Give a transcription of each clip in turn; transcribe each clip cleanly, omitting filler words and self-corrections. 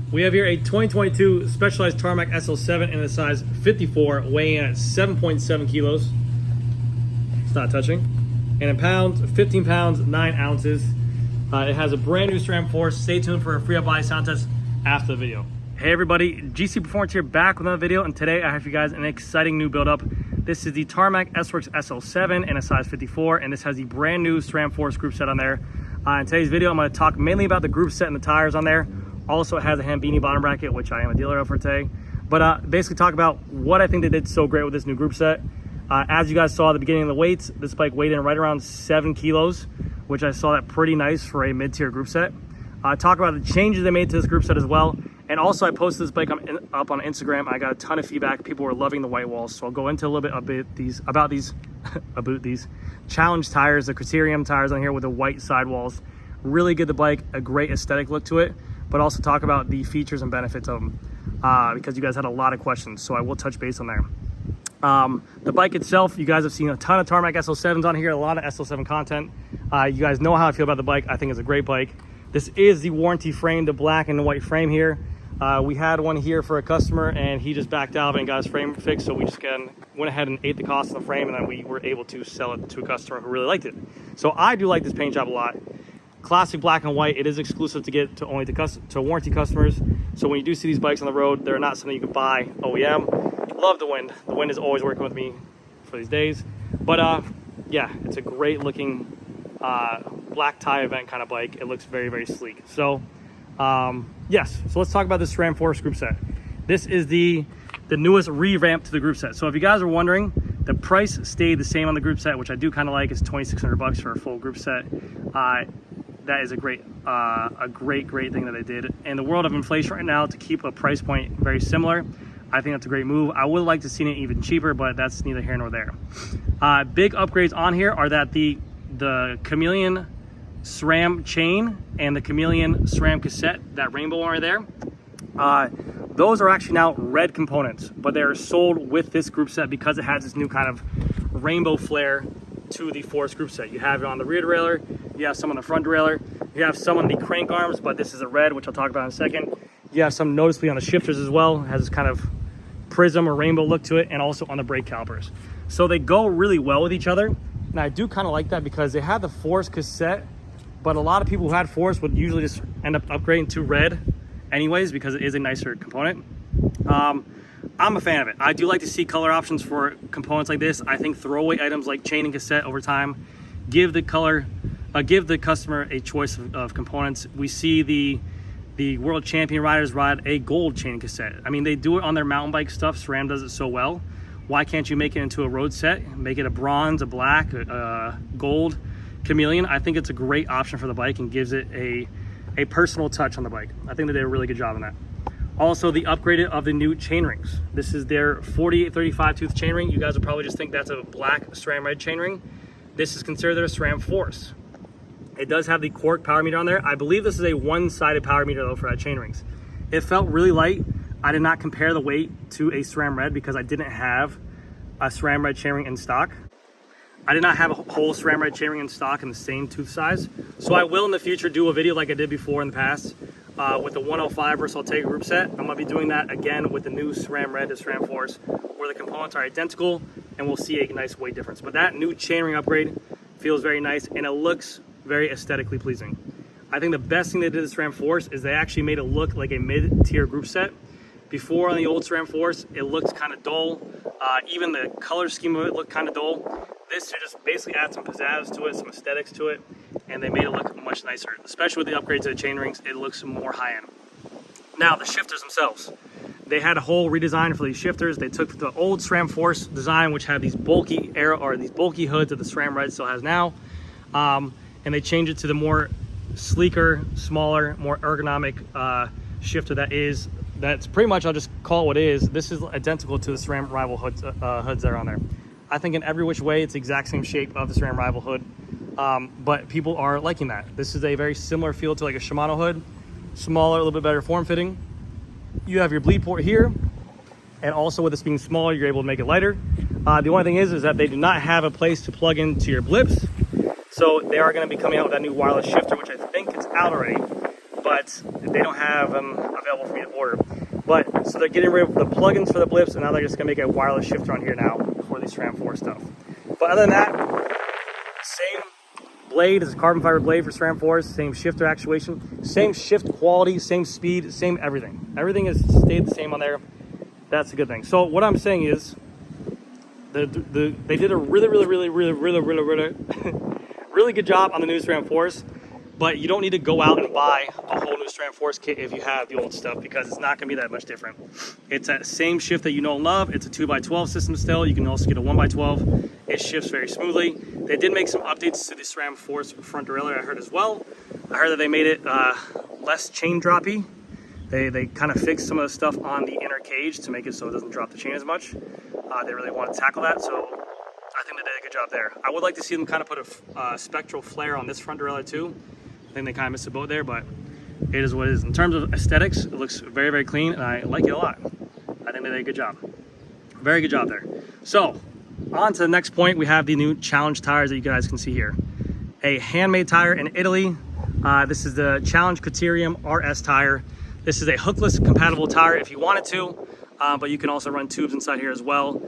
We have here a 2022 Specialized Tarmac SL7 in the size 54, weighing in at 7.7 kilos. It's not touching. And in pounds, 15 pounds, 9 ounces. It has a brand new SRAM force. Stay tuned for a free up-buy sound test after the video. Hey everybody, GC Performance here, back with another video, and today I have for you guys an exciting new build-up. This is the Tarmac S-Works SL7 in a size 54, and this has the brand new SRAM force group set on there. In today's video, I'm going to talk mainly about the group set and the tires on there. Also, it has a Hambini bottom bracket, which I am a dealer of for today. But basically talk about what I think they did so great with this new group set. As you guys saw at the beginning of the weights, this bike weighed in right around 7 kilos, which I saw that pretty nice for a mid-tier group set. Talk about the changes they made to this group set as well. And also, I posted this bike up on Instagram. I got a ton of feedback. People were loving the white walls. So I'll go into a little bit about these challenge tires, the Criterium tires on here with the white sidewalls. Really good the bike, a great aesthetic look to it, but also talk about the features and benefits of them because you guys had a lot of questions. So I will touch base on there. The bike itself, you guys have seen a ton of Tarmac SL7s on here, a lot of SL7 content. You guys know how I feel about the bike. I think it's a great bike. This is the warranty frame, the black and the white frame here. We had one here for a customer and he just backed out and got his frame fixed, so we just went ahead and ate the cost of the frame, and then we were able to sell it to a customer who really liked it. So I do like this paint job a lot. Classic black and white. It is exclusive to get to only to warranty customers. So when you do see these bikes on the road, they're not something you can buy OEM. Love the wind. The wind is always working with me for these days. But yeah, it's a great looking black tie event kind of bike. It looks very, very sleek. So yes, so let's talk about this SRAM Force group set. This is the newest revamp to the group set. So if you guys are wondering, the price stayed the same on the group set, which I do kind of like. It's $2,600 for a full group set. That is a great thing that they did. In the world of inflation right now, to keep a price point very similar, I think that's a great move. I would like to see it even cheaper, but that's neither here nor there. Big upgrades on here are that the Chameleon SRAM chain and the Chameleon SRAM cassette, that rainbow one right there, those are actually now red components, but they are sold with this group set because it has this new kind of rainbow flare to the Force group set. You have it on the rear derailleur, you have some on the front derailleur, you have some on the crank arms, but this is a red, which I'll talk about in a second. You have some noticeably on the shifters as well. It has this kind of prism or rainbow look to it, and also on the brake calipers. So they go really well with each other, and I do kind of like that because they had the Force cassette, but a lot of people who had Force would usually just end up upgrading to red anyways because it is a nicer component. I'm a fan of it. I do like to see color options for components like this. I think throwaway items like chain and cassette over time give the customer a choice of components. We see the world champion riders ride a gold chain and cassette. I mean, they do it on their mountain bike stuff. SRAM does it so well. Why can't you make it into a road set? Make it a bronze, a black, a gold Chameleon. I think it's a great option for the bike and gives it a personal touch on the bike. I think they did a really good job on that. Also, the upgraded of the new chain rings. This is their 4835 tooth chain ring. You guys will probably just think that's a black SRAM red chain ring. This is considered a SRAM Force. It does have the cork power meter on there. I believe this is a one-sided power meter though for that chain rings. It felt really light. I did not compare the weight to a SRAM red because I didn't have a SRAM red chain ring in stock. I did not have a whole SRAM red chain ring in stock in the same tooth size. So I will in the future do a video like I did before in the past with the 105 versus Ultegra group set. I'm gonna be doing that again with the new SRAM red to SRAM Force, where the components are identical and we'll see a nice weight difference. But that new chainring upgrade feels very nice and it looks very aesthetically pleasing. I think the best thing they did with SRAM Force is they actually made it look like a mid-tier group set. Before on the old SRAM Force, it looked kind of dull. Even the color scheme of it looked kind of dull. This should just basically add some pizzazz to it, some aesthetics to it, and they made it look much nicer. Especially with the upgrades to the chain rings, it looks more high-end. Now, the shifters themselves. They had a whole redesign for these shifters. They took the old SRAM Force design, which had these bulky bulky hoods that the SRAM Red still has now, and they changed it to the more sleeker, smaller, more ergonomic shifter that's pretty much, I'll just call it what it is. This is identical to the SRAM Rival hoods that are on there. I think in every which way, it's the exact same shape of the SRAM Rival hood, but people are liking that. This is a very similar feel to like a Shimano hood, smaller, a little bit better form fitting. You have your bleed port here, and also with this being smaller, you're able to make it lighter. The only thing is that they do not have a place to plug into your blips, so they are going to be coming out with that new wireless shifter, which I think is out already. but they don't have them available for me to order. But so they're getting rid of the plugins for the blips, and now they're just gonna make a wireless shifter on here now for the SRAM 4 stuff. But other than that, same blade is a carbon fiber blade for SRAM 4s, same shifter actuation, same shift quality, same speed, same everything. Everything has stayed the same on there. That's a good thing. So what I'm saying is, they did a really good job on the new SRAM 4s, but you don't need to go out and buy a whole new SRAM 4s kit if you have the old stuff, because it's not going to be that much different. It's that same shift that you know and love. It's a 2x12 system still. You can also get a 1x12. It shifts very smoothly. They did make some updates to the SRAM 4's front derailleur, I heard as well. I heard that they made it less chain droppy. They kind of fixed some of the stuff on the inner cage to make it so it doesn't drop the chain as much. They really want to tackle that, so I think they did a good job there. I would like to see them kind of put a spectral flare on this front derailleur too. I think they kind of missed the boat there, but it is what it is. In terms of aesthetics, it looks very clean, and I like it a lot. I think they did a good job. Very good job there. So, on to the next point, we have the new Challenge tires that you guys can see here. A handmade tire in Italy. This is the Challenge Criterium RS tire. This is a hookless compatible tire if you wanted to, but you can also run tubes inside here as well.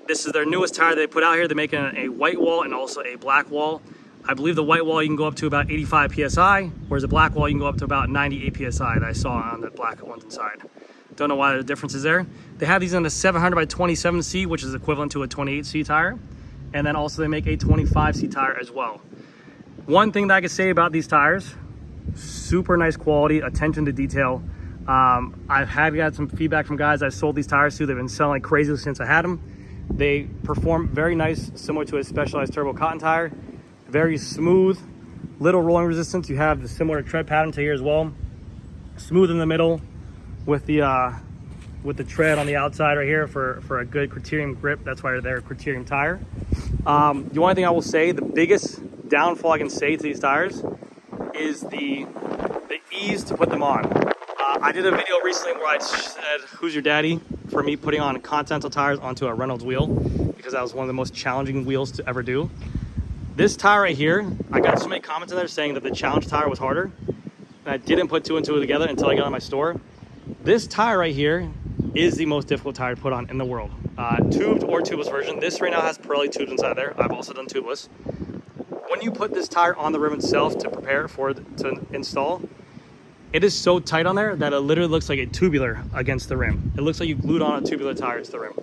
This is their newest tire they put out here. They're making a white wall and also a black wall. I believe the white wall you can go up to about 85 PSI, whereas the black wall you can go up to about 98 PSI that I saw on the black ones inside. Don't know why the difference is there. They have these on the 700 by 27C, which is equivalent to a 28C tire. And then also they make a 25C tire as well. One thing that I can say about these tires, super nice quality, attention to detail. I've got some feedback from guys I sold these tires to. They've been selling like crazy since I had them. They perform very nice, similar to a Specialized turbo cotton tire. Very smooth, little rolling resistance. You have the similar tread pattern to here as well. Smooth in the middle with the tread on the outside right here for a good Criterium grip. That's why they're a Criterium tire. The only thing I will say, the biggest downfall I can say to these tires is the ease to put them on. I did a video recently where I said, who's your daddy? For me putting on Continental tires onto a Reynolds wheel, because that was one of the most challenging wheels to ever do. This tire right here, I got so many comments in there saying that the Challenge tire was harder, and I didn't put two and two together until I got it in my store. This tire right here is the most difficult tire to put on in the world. Tubed or tubeless version. This right now has Pirelli tubes inside there. I've also done tubeless. When you put this tire on the rim itself to prepare for it to install, it is so tight on there that it literally looks like a tubular against the rim. It looks like you glued on a tubular tire to the rim.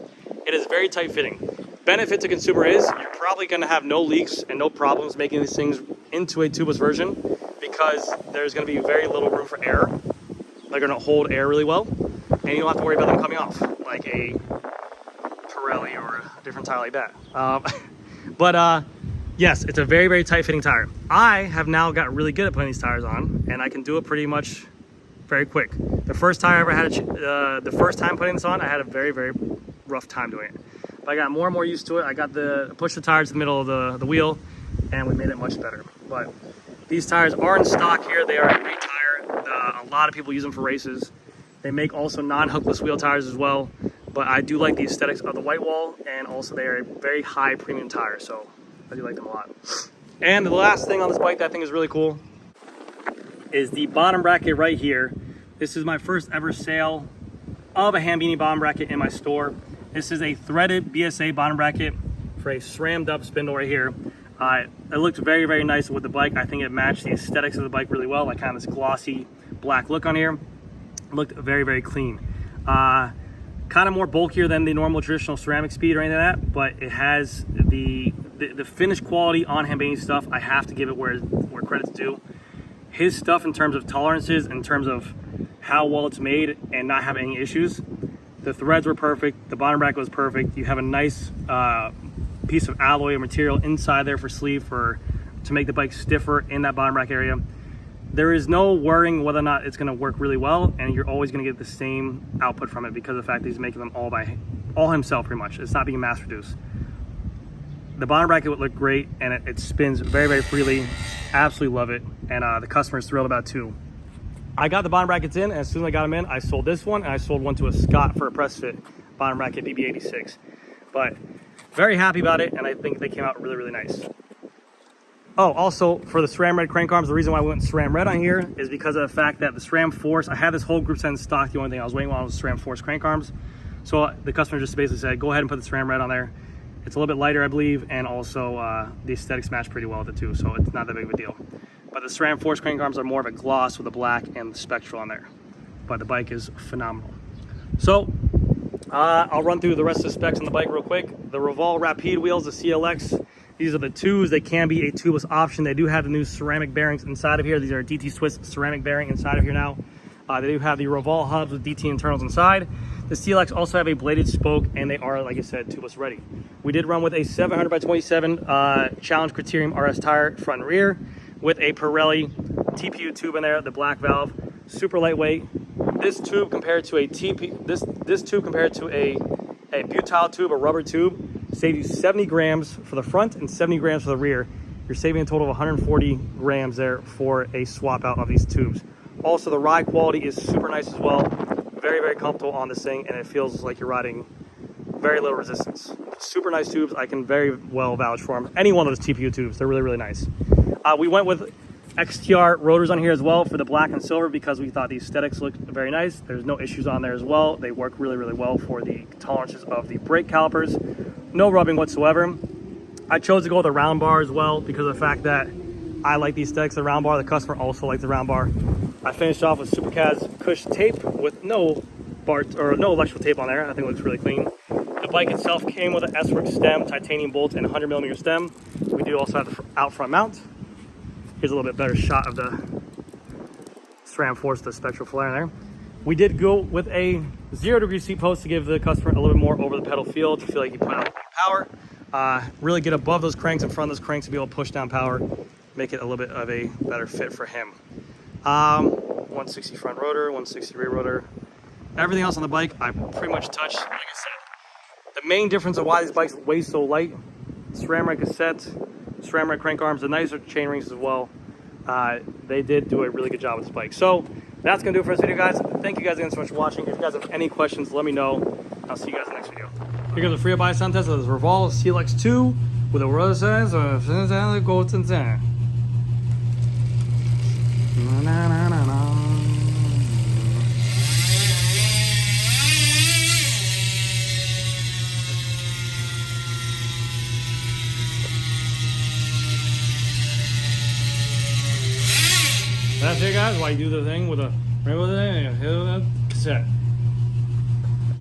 It is very tight fitting. Benefit to consumer is you're probably going to have no leaks and no problems making these things into a tubeless version, because there's going to be very little room for air. They're going to hold air really well, and you don't have to worry about them coming off like a Pirelli or a different tire like that. Yes, it's a very tight fitting tire. I have now got really good at putting these tires on, and I can do it pretty much very quick. The first tire I ever had, the first time putting this on, I had a very rough time doing it. But I got more and more used to it. I got pushed the tires to the middle of the wheel, and we made it much better. But these tires are in stock here. They are a great tire. A lot of people use them for races. They make also non-hookless wheel tires as well. But I do like the aesthetics of the white wall, and also they are a very high premium tire, so I do like them a lot. And the last thing on this bike that I think is really cool is the bottom bracket right here. This is my first ever sale of a Hambini bottom bracket in my store. This is a threaded BSA bottom bracket for a SRAMmed up spindle right here. It looked very nice with the bike. I think it matched the aesthetics of the bike really well, like kind of this glossy black look on here. It looked very clean. Kind of more bulkier than the normal traditional ceramic speed or anything like that, but it has the finished quality on Hambini stuff. I have to give it where credit's due. His stuff in terms of tolerances, in terms of how well it's made and not have any issues. The threads were perfect. The bottom bracket was perfect. You have a nice piece of alloy or material inside there for sleeve to make the bike stiffer in that bottom bracket area. There is no worrying whether or not it's going to work really well, and you're always going to get the same output from it because of the fact that he's making them all himself pretty much. It's not being mass produced. The bottom bracket would look great, and it spins very freely. Absolutely love it, and the customer is thrilled about it too. I got the bottom brackets in, and as soon as I got them in, I sold this one, and I sold one to a Scott for a press fit bottom bracket BB86. But very happy about it, and I think they came out really nice. Oh, also for the SRAM red crank arms, the reason why I went SRAM red on here is because of the fact that the SRAM Force, I had this whole group set in stock. The only thing I was waiting on was SRAM Force crank arms. So the customer just basically said, go ahead and put the SRAM red on there. It's a little bit lighter, I believe, and also the aesthetics match pretty well with it too, so it's not that big of a deal. But the SRAM Force crank arms are more of a gloss with the black and the spectral on there. But the bike is phenomenal. So I'll run through the rest of the specs on the bike real quick. The Revol Rapide wheels, the CLX. These are the twos. They can be a tubeless option. They do have the new ceramic bearings inside of here. These are DT Swiss ceramic bearing inside of here now. They do have the Revol hubs with DT internals inside. The CLX also have a bladed spoke, and they are, like I said, tubeless ready. We did run with a 700 by 27 Challenge Criterium RS tire front and rear with a Pirelli TPU tube in there, the black valve, super lightweight. This tube compared to a this tube compared to a butyl tube, a rubber tube, save you 70 grams for the front and 70 grams for the rear. You're saving a total of 140 grams there for a swap out of these tubes. Also, the ride quality is super nice as well. Very, very comfortable on this thing, and it feels like you're riding very little resistance. Super nice tubes. I can very well vouch for them. Any one of those TPU tubes, they're really, really nice. We went with XTR rotors on here as well for the black and silver because we thought the aesthetics looked very nice. There's no issues on there as well. They work really, really well for the tolerances of the brake calipers. No rubbing whatsoever. I chose to go with a round bar as well because of the fact that I like the aesthetics of the round bar. The customer also likes the round bar. I finished off with Supercaz Cush tape with no electrical tape on there. I think it looks really clean. The bike itself came with an S-Works stem, titanium bolt, and 100mm stem. We do also have the out front mount. Here's a little bit better shot of the SRAM Force, the spectral flare in there. We did go with a 0-degree seat post to give the customer a little bit more over the pedal feel to feel like you put out power. Really get above those cranks, in front of those cranks to be able to push down power, make it a little bit of a better fit for him. 160 front rotor, 160 rear rotor. Everything else on the bike I pretty much touched. Like I said, the main difference of why these bikes weigh so light: SRAM red cassette, SRAM red crank arms, the nicer chain rings as well. They did do a really good job with this bike. So that's gonna do it for this video, guys. Thank you guys again so much for watching. If you guys have any questions, let me know. I'll see you guys in the next video. Here goes a free buy sound test of this Revol CLX2 with a rotor size of golden. That's it, guys. Why you do the thing with a cassette.